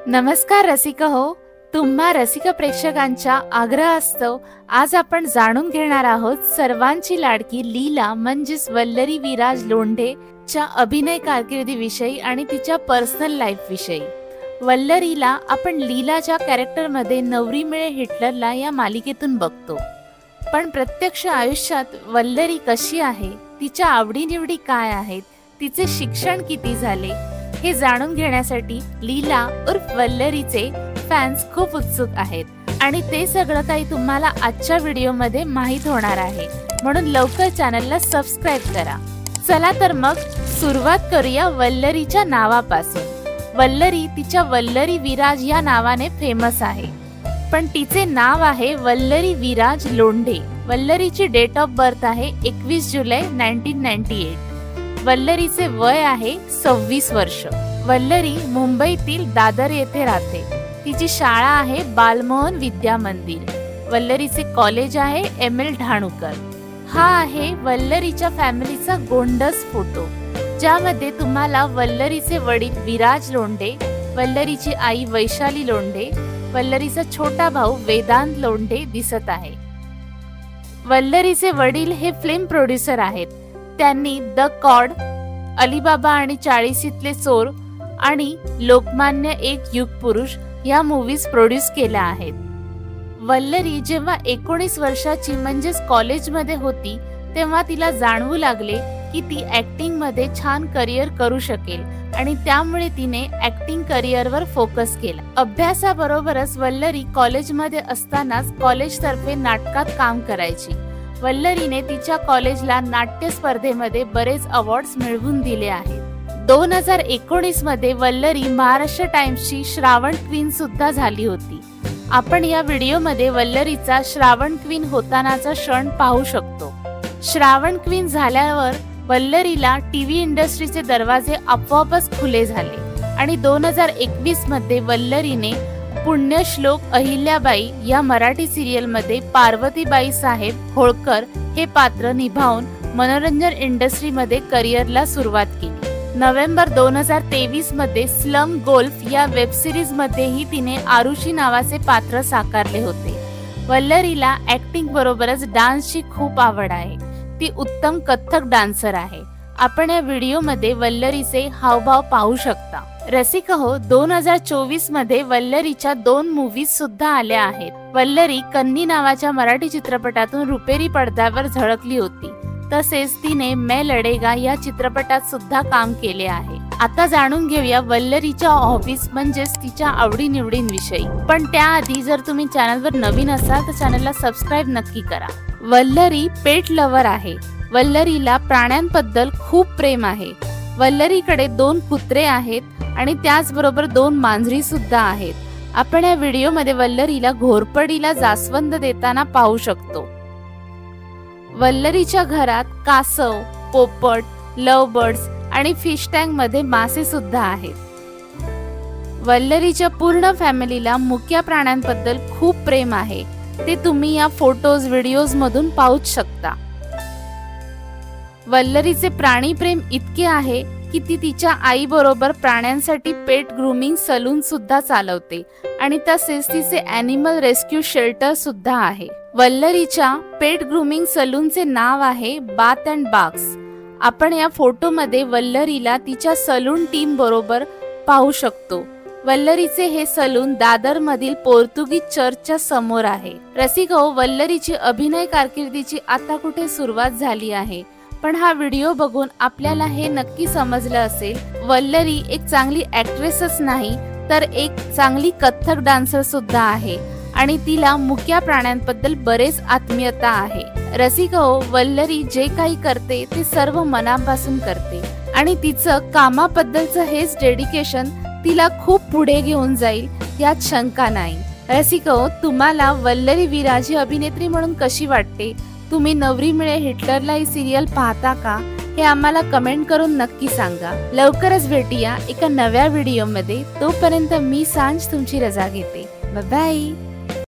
नमस्कार रसिक हो, तुम्हा रसिक प्रेक्षकांच्या आग्रहास्तव आज आपण जाणून घेणार आहोत सर्वांची लाडकी लीला म्हणजेच वल्लरी विराज लोंढे च्या अभिनय कारकिर्दीविषयी आणि तिच्या पर्सनल लाईफ विषयी। वल्लरीला आपण लीलाच्या कॅरेक्टर मध्ये नवरी मिळे हिटलरला या मालिकेतून बघतो, पण प्रत्यक्ष आयुष्यात वल्लरी कशी आहे, तिच्या आवडीनिवडी काय आहेत, तिचे शिक्षण किती झाले हे जाणून घेण्यासाठी लीला उर्फ वल्लरीचे फॅन्स खूप उत्सुक आहेत आणि ते सगळं काही तुम्हाला आजच्या व्हिडिओमध्ये माहित होणार आहे, म्हणून लवकर चॅनलला सबस्क्राइब करा। चला तर मग सुरुवात करूया वल्लरीच्या नावापासून। वल्लरी तिच्या वल्लरी विराज या नावाने फेमस आहे, पण तिचे नाव आहे वल्लरी विराज लोंढे। वल्लरीची डेट ऑफ बर्थ आहे 21 जुलै 1998। वल्लरीचे वय आहे 26 वर्ष। वल्लरी मुंबईतील दादर येथे राहते। तिची शाळा आहे बालमोहन विद्या मंदिर। वल्लरीचे कॉलेज आहे एम.एल. ढाणूकर। हा आहे वल्लरीच्या फॅमिलीचा गोंडस फोटो, ज्यामध्ये तुम्हाला वल्लरीचे वडील विराज लोंढे, वल्लरीची आई वैशाली लोंढे, वल्लरीचा छोटा भाऊ वेदांत लोंढे दिसत आहे। वल्लरीचे वडील हे फिल्म प्रोड्युसर आहेत। त्यांनी द कॉड, अलीबाबा आणि 40तले चोर आणि लोकमान्य एक युग पुरुष या मूवीज प्रोड्यूस केल्या आहेत। वल्लरी जेव्हा 19 वर्षाची म्हणजेच कॉलेजमध्ये होती तेव्हा तिला जाणवू लागले की ती ऍक्टिंग मध्ये छान करिअर करू शकेल आणि त्यामुळे तिने ऍक्टिंग करिअरवर फोकस केला। अभ्यासाबरोबरच वल्लरी कॉलेजमध्ये असतानाच कॉलेजतर्फे नाटकात काम करायची। वल्लरीने तिच्या कॉलेजला नाट्य स्पर्धेमध्ये बरेच अवॉर्ड्स मिळवून दिले आहेत। 2019 मध्ये वल्लरी महाराष्ट्र टाइम्सची श्रावण क्वीन सुद्धा झाली होती। आपण या व्हिडिओमध्ये वल्लरीचा श्रावण क्वीन होतानाचा क्षण पाहू शकतो। श्रावण क्वीन झाल्यावर वल्लरीला टीव्ही इंडस्ट्रीचे दरवाजे आपोआपच खुले झाले आणि 2021 मध्ये वल्लरीने पुण्यश्लोक अहिल्याबाई या मराठी सिरियल मध्ये पार्वतीबाई साहेब होळकर हे पात्र निभावून मनोरंजन इंडस्ट्री मध्ये करिअरला सुरुवात केली। नोव्हेंबर 2023 मध्ये स्लम गोल्फ या वेब सिरीज मध्येही तिने आरुषी नावाचे पात्र साकारले होते। वल्लरीला ऍक्टिंग बरोबरच डान्सची खूप आवड आहे। ती उत्तम कथ्थक डान्सर आहे। आपण या व्हिडिओमध्ये वल्लरीचे हावभाव पाहू शकता। रसिक हो, 2024 मध्ये वल्लरीच्या 2 मूवीज सुद्धा आल्या आहेत। वल्लरी कन्नी नावाच्या मराठी चित्रपटातून रुपेरी पडद्यावर झळकली होती, तसेच तिने मैं लडेगा या चित्रपटात सुद्धा काम केले आहे। आता जाणून घेऊया वल्लरीच्या हॉबीज म्हणजेच तिच्या आवडीनिवडींविषयी, पण त्याआधी जर तुम्ही चॅनलवर नवीन असाल तर चॅनलला सबस्क्राइब नक्की करा। वल्लरी पेट लवर आहे। वल्लरीला प्राण्यांबद्दल खूप प्रेम आहे। वल्लरीकडे 2 कुत्रे आहेत आणि त्याचबरोबर 2 मांजरी सुद्धा आहेत। आपण या व्हिडिओमध्ये वल्लरीला घोरपडीला जास्वंद देताना पाहू शकतो। वल्लरीच्या घरात कासव, पोपट, लव बर्ड्स आणि फिश टँक मध्ये मासे सुद्धा आहेत। वल्लरीच्या पूर्ण फॅमिलीला मुक्या प्राण्यांबद्दल खूप प्रेम आहे। ते तुम्ही या फोटोज व्हिडिओज मधून पाहूच शकता। वल्लरीचे प्राणी प्रेम इतके आहे की ती तिच्या आई बरोबर प्राण्यांसाठी पेट ग्रूमिंग सलून सुद्धा चालवते आणि तसेच तिचे ॲनिमल रेस्क्यू शेल्टर सुद्धा आहे। वल्लरीच्या पेट ग्रूमिंग सलूनचे नाव आहे बाथ अँड बाग्स। आपण या फोटोमध्ये वल्लरीला तिच्या सलून टीम बरोबर पाहू शकतो। वल्लरीचे हे सलून दादर मधील पोर्तुगीज चर्चच्या समोर आहे। रसिक हो, वल्लरीची अभिनय कारकिर्दीची आता कुठे सुरुवात झाली आहे, पण हा व्हिडिओ बघून आपल्याला हे नक्की समजलं असेल, वल्लरी एक चांगली ऍक्ट्रेसच नाही तर एक चांगली कथ्थक डान्सर सुद्धा आहे आणि तिला मुक्या प्राण्यांबद्दल बरेच आत्मीयता आहे। रसिक हो, वल्लरी जे काही करते ते सर्व मनापासून करते आणि तिचं कामाबद्दलचं हेच डेडिकेशन तिला खूप पुढे घेऊन जाईल यात शंका नाही। रसिक हो, तुम्हाला वल्लरी विराज ही अभिनेत्री म्हणून कशी वाटते? तुम्ही नवरी मिळे हिटलरला ही सिरियल पाहता का? हे आम्हाला कमेंट करून नक्की सांगा। लवकरच भेटूया एका नव्या व्हिडिओमध्ये। तोपर्यंत मी सांज तुमची रजा घेते। Bye bye.